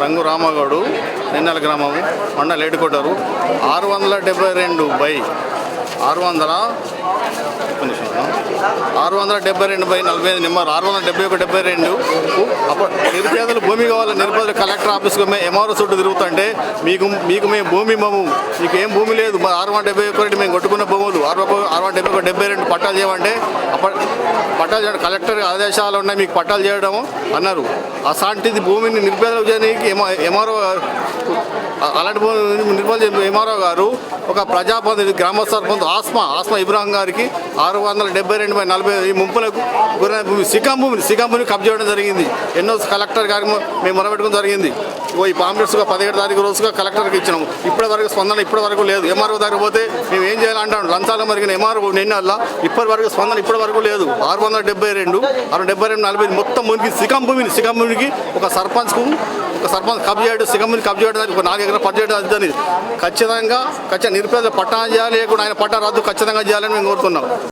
రంగు రామగౌడు నిన్నెల గ్రామము మండల లేటుకొట్టారు 672/672/45 నెంబర్ 671/72 అప్పుడు నిరుపేదలు భూమి కావాలి. నిరుపేదలు కలెక్టర్ ఆఫీస్కి ఎంఆర్ఓ చుట్టూ తిరుగుతుంటే మీకు మేము భూమి ఇవ్వము, మీకు ఏం భూమి లేదు, 671 మేము కొట్టుకున్న భూములు 671/72 పట్టాలు చేయమంటే పట్టాలు చేయడం కలెక్టర్ ఆదేశాలు ఉన్నాయి, మీకు పట్టాలు చేయడం అన్నారు. అసాంటిది భూమిని నిరుపేదలకు చేయడానికి ఎంఆర్ఓ అలాంటి ఎంఆర్ఓ గారు ఒక ప్రజాప్రతినిధి గ్రామ సర్పంచ్ ఆస్మా ఇబ్రాహిం గారికి 672/40 ముంపులకు గురైన భూమి సికాం భూమిని కబ్జా చేయడం జరిగింది. ఎన్నో కలెక్టర్ గారికి మేము మొరబెట్టుకోవడం జరిగింది. ఈ పాంప్లెట్స్గా 17 తారీఖు రోజుగా కలెక్టర్కి ఇచ్చినాము. ఇప్పటి వరకు స్పందన ఇప్పటి వరకు లేదు. ఎంఆర్ఓ దగ్గర పోతే మేము ఏం చేయాలంటాడు. లంచాలు మరిగిన ఎంఆర్ఓ నిన్నల్లా ఇప్పటి వరకు స్పందన ఇప్పటి వరకు లేదు. 672/672/40 మొత్తం మునికి సికాం భూమికి ఒక సర్పంచ్ కబ్జా చేయడం, సికాం భూమిని కబ్జా చేయడానికి ఒక 4 ఎకరాలు పట్టు చేయడం అది ఖచ్చితంగా నిరుపేద పట్టా చేయాలి, లేకుండా ఆయన పట్టా రద్దు ఖచ్చితంగా చేయాలని మేము కోరుతున్నాం.